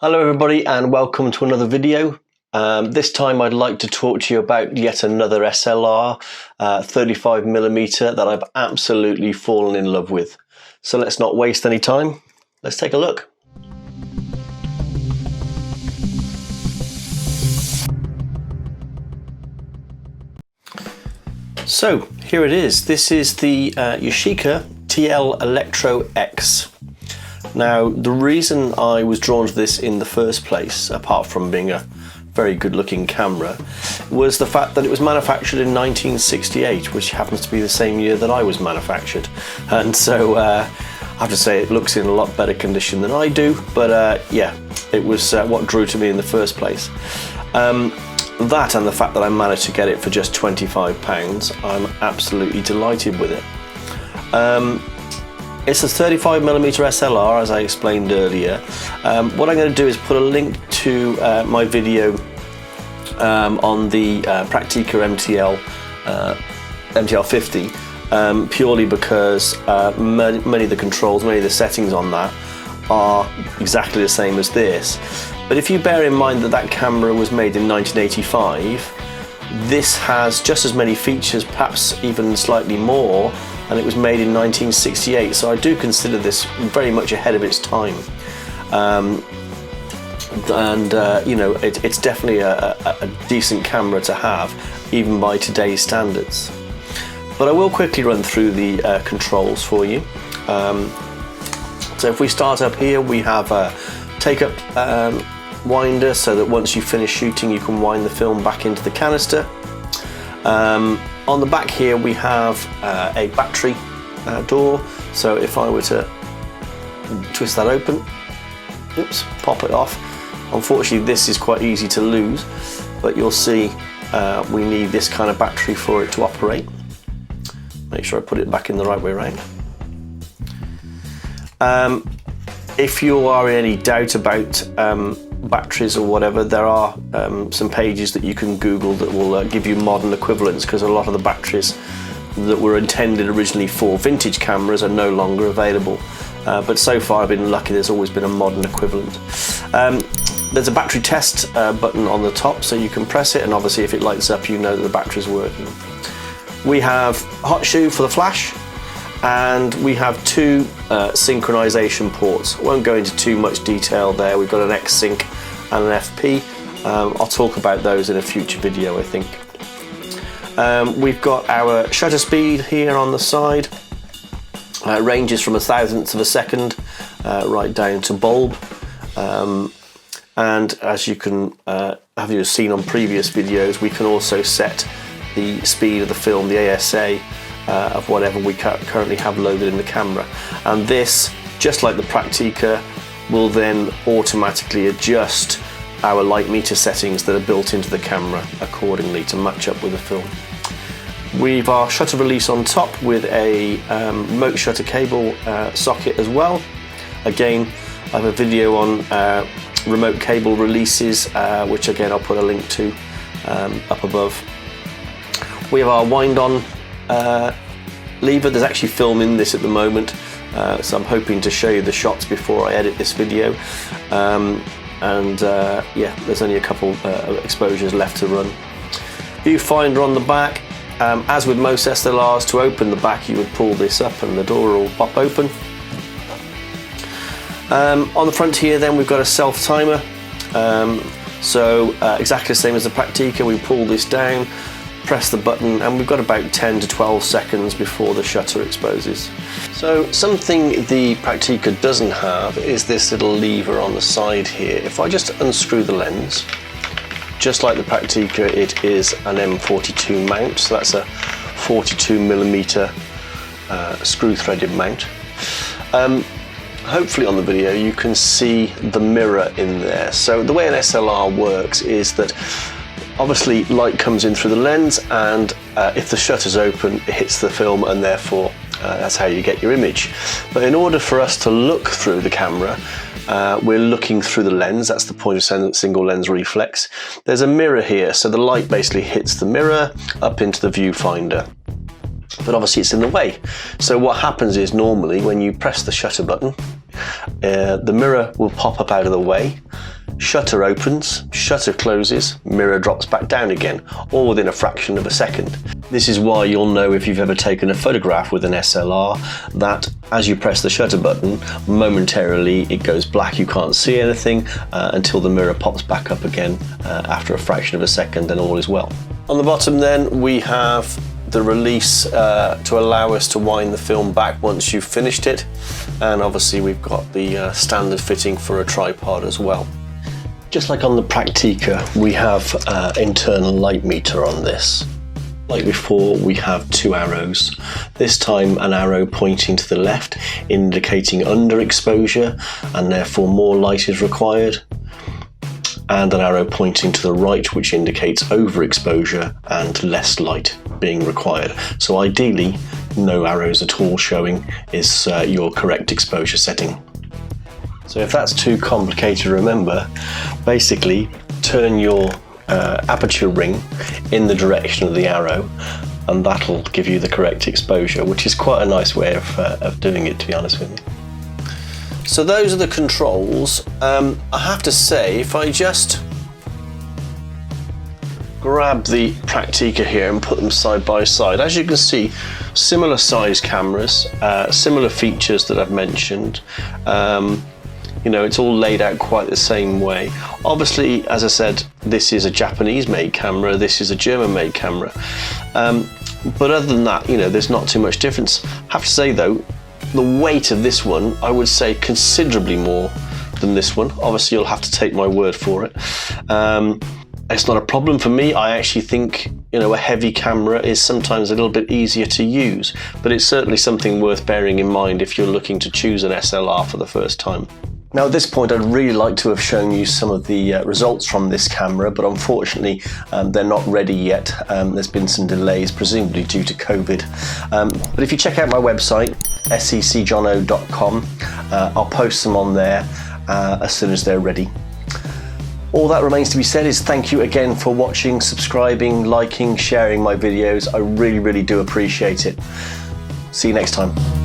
Hello everybody and welcome to another video. This time I'd like to talk to you about yet another SLR 35mm that I've absolutely fallen in love with. So let's not waste any time, let's take a look. So here it is. This is the Yashica tl-electro X. Now, the reason I was drawn to this in the first place, apart from being a very good looking camera, was the fact that it was manufactured in 1968, which happens to be the same year that I was manufactured. And so I have to say it looks in a lot better condition than I do, but yeah, it was what drew to me in the first place. That and the fact that I managed to get it for just £25, I'm absolutely delighted with it. It's a 35mm SLR, as I explained earlier. What I'm going to do is put a link to my video on the Praktica MTL50, purely because many of the controls, many of the settings on that are exactly the same as this. But if you bear in mind that that camera was made in 1985, this has just as many features, perhaps even slightly more, and it was made in 1968, so I do consider this very much ahead of its time. You know, it's definitely a decent camera to have, even by today's standards. But I will quickly run through the controls for you. So if we start up here, we have a take-up winder, so that once you finish shooting you can wind the film back into the canister. On the back here we have a battery door, so if I were to twist that open, oops, pop it off. Unfortunately this is quite easy to lose, but you'll see we need this kind of battery for it to operate. Make sure I put it back in the right way around. If you are in any doubt about batteries or whatever, there are some pages that you can Google that will give you modern equivalents, because a lot of the batteries that were intended originally for vintage cameras are no longer available. But so far I've been lucky, there's always been a modern equivalent. There's a battery test button on the top, so you can press it, and obviously if it lights up you know that the battery's working. We have hot shoe for the flash, and we have two synchronization ports. I won't go into too much detail there. We've got an X-Sync and an FP. I'll talk about those in a future video, I think. We've got our shutter speed here on the side. It ranges from 1/1000th of a second right down to bulb. And as you can have you seen on previous videos, we can also set the speed of the film, the ASA, of whatever we currently have loaded in the camera. And this, just like the Praktica, will then automatically adjust our light meter settings that are built into the camera accordingly to match up with the film. We've our shutter release on top with a remote shutter cable socket as well. Again, I have a video on remote cable releases, which again I'll put a link to up above. We have our wind on lever. There's actually film in this at the moment, so I'm hoping to show you the shots before I edit this video. Yeah, there's only a couple exposures left to run. Viewfinder on the back. As with most SLRs, to open the back you would pull this up and the door will pop open. On the front here then we've got a self timer, exactly the same as the Praktica. We pull this down, press the button, and we've got about 10 to 12 seconds before the shutter exposes. So something the Praktica doesn't have is this little lever on the side here. If I just unscrew the lens, just like the Praktica, it is an M42 mount, so that's a 42mm screw threaded mount. Hopefully on the video you can see the mirror in there. So the way an SLR works is that obviously light comes in through the lens, and if the shutter's open it hits the film, and therefore that's how you get your image. But in order for us to look through the camera, we're looking through the lens. That's the point of single lens reflex. There's a mirror here, so the light basically hits the mirror up into the viewfinder. But obviously it's in the way. So what happens is, normally when you press the shutter button, the mirror will pop up out of the way, Shutter opens, shutter closes, mirror drops back down again, all within a fraction of a second. This is why you'll know if you've ever taken a photograph with an SLR that as you press the shutter button, momentarily it goes black, you can't see anything until the mirror pops back up again after a fraction of a second, and all is well. On the bottom then we have the release to allow us to wind the film back once you've finished it, and obviously we've got the standard fitting for a tripod as well. Just like on the Praktica, we have internal light meter on this. Like before, we have two arrows. This time an arrow pointing to the left, indicating underexposure and therefore more light is required, and an arrow pointing to the right which indicates overexposure and less light being required. So ideally, no arrows at all showing is your correct exposure setting. So if that's too complicated to remember, basically turn your aperture ring in the direction of the arrow and that'll give you the correct exposure, which is quite a nice way of doing it, to be honest with you. So those are the controls. I have to say, if I just grab the Praktica here and put them side by side, as you can see, similar size cameras, similar features that I've mentioned. You know, it's all laid out quite the same way. Obviously, as I said, this is a Japanese-made camera, this is a German-made camera. But other than that, you know, there's not too much difference. I have to say though, the weight of this one, I would say considerably more than this one. Obviously, you'll have to take my word for it. It's not a problem for me. I actually think, you know, a heavy camera is sometimes a little bit easier to use, but it's certainly something worth bearing in mind if you're looking to choose an SLR for the first time. Now at this point I'd really like to have shown you some of the results from this camera, but unfortunately they're not ready yet. There's been some delays, presumably due to COVID. But if you check out my website, sccjono.com, I'll post them on there as soon as they're ready. All that remains to be said is thank you again for watching, subscribing, liking, sharing my videos. I really, really do appreciate it. See you next time.